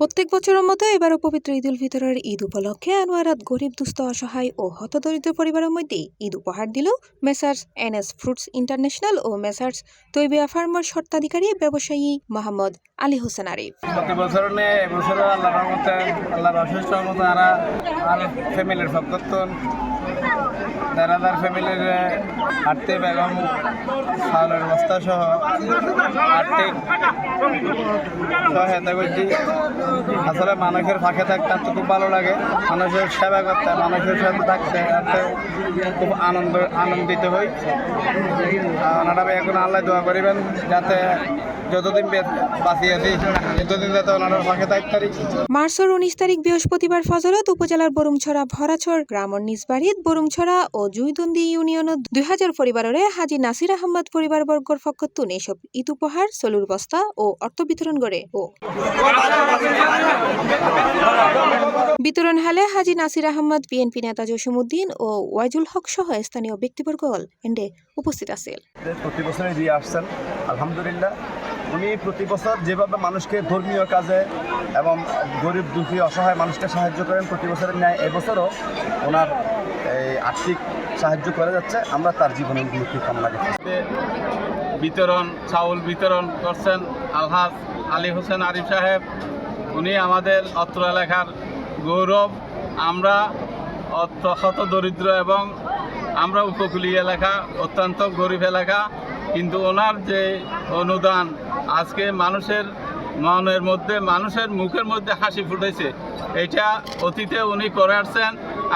প্রত্যেক বছরের মতো এবারও পবিত্র ঈদ উল ফিতরের ঈদ উপলক্ষে আনোয়ারাত গরিব দুস্থ অসহায় ও হতদরিদ্র পরিবারের মধ্যে ঈদ উপহার দিল মেসার্স এনএস ফ্রুটস ইন্টারন্যাশনাল ও মেসার্স তৈবিয়া ফার্মার স্বত্বাধিকারী ব্যবসায়ী মোহাম্মদ আলী হোসেন আরিফ। প্রতি বছর নিয়ে এবছর আল্লাহর রহমতে আল্লাহর অশেষ রহমতে আর ফ্যামিলির সপ্তাহ দাদাদার ফ্যামিলির আর্থিক এবং চাউলের বস্তা সহ আর্থিক সহায়তা করছি। আসলে মানুষের ফাঁকে থাকতে তো খুব ভালো লাগে, মানুষের সেবা করতে, মানুষের সাথে থাকতে খুব আনন্দিত হই। ওনারা এখন আল্লাহ দোয়া করিবেন যাতে যতদিন বাঁচিয়ে আছি ততদিন যাতে ওনারা ফাঁকে থাকতে পারি। মার্চের 19 তারিখ বৃহস্পতিবার ফজরত উপজেলার বরুমছড়া ভরাছড় গ্রামের নিজবাড়িত বরুমছড়া ও জুইদন্দি ইউনিয়নত 2000 পরিবারের হাজি নাসির আহমদ পরিবারবর্গর পক্ষতুন এসব ঈদ উপহার চলুর বস্তা ও অর্থ বিতরণ করে বিতরণ হালে হাজি নাসির আহমদ, বিএনপি নেতা জসিমউদ্দিন ও ওয়াইজুল হক সহ স্থানীয় ব্যক্তিবর্গ এন্ডে উপস্থিত আছেন। প্রতি বছরে দিয়ে আসছেন, আলহামদুলিল্লাহ। উনি প্রতি বছর যেভাবে মানুষকে ধর্মীয় কাজে এবং গরিব দুঃখী অসহায় মানুষকে সাহায্য করেন প্রতি বছরের ন্যায় এবছরও ওনার এই আর্থিক সাহায্য করে যাচ্ছে। আমরা তার জীবনের উন্নতি কামনা করছি। বিতরণ চাউল বিতরণ করছেন আলহাজ আলী হোসেন আরিফ সাহেব। উনি আমাদের অত্র এলাকার গৌরব। আমরা হত দরিদ্র এবং আমরা উপকূলীয় এলাকা, অত্যন্ত গরিব এলাকা, কিন্তু ওনার যে অনুদান আজকে মানুষের মনের মধ্যে, মানুষের মুখের মধ্যে হাসি ফুটেছে। এটা অতীতে উনি করে আসছেন,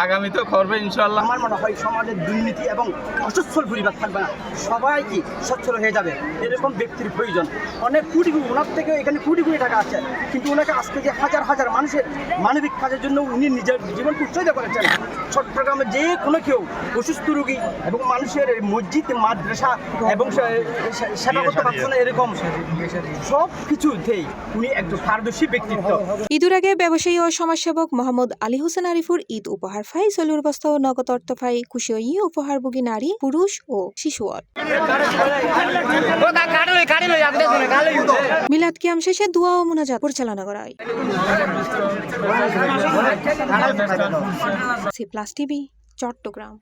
আগামীতে করবে ইনশাল্লাহ। আমার মনে হয় সমাজের দুর্নীতি এবং অসচ্ছল পরিবার থাকবে না, সবাই কি সচ্ছল হয়ে যাবে, এরকম ব্যক্তির প্রয়োজন। অনেক কোটি ওনার থেকে এখানে কোটি কোটি টাকা আছে, কিন্তু ওনাকে আজকে যে হাজার হাজার মানুষের মানবিক কাজের জন্য উনি নিজের জীবনকে উৎসর্গ করেছেন। চট্টগ্রামে যে কোনো কেউ অসুস্থ রোগী এবং মানুষের মসজিদ মাদ্রাসা এবং সেবা করতে পারছে না, এরকম সব কিছুতেই উনি একজন পারদর্শী ব্যক্তিত্ব। ঈদের আগে ব্যবসায়ী ও সমাজসেবক মোহাম্মদ আলী হোসেন আরিফুর ঈদ উপহার ফাই চলুর বস্তা ও নগদ অর্থ ফাই খুশি হই উপহারভোগী নারী, পুরুষ ও শিশুর। মিলাদ কিয়াম শেষে দোয়া ও মুনাজাত পরিচালনা করা হয়। C plus TV, Chittagong.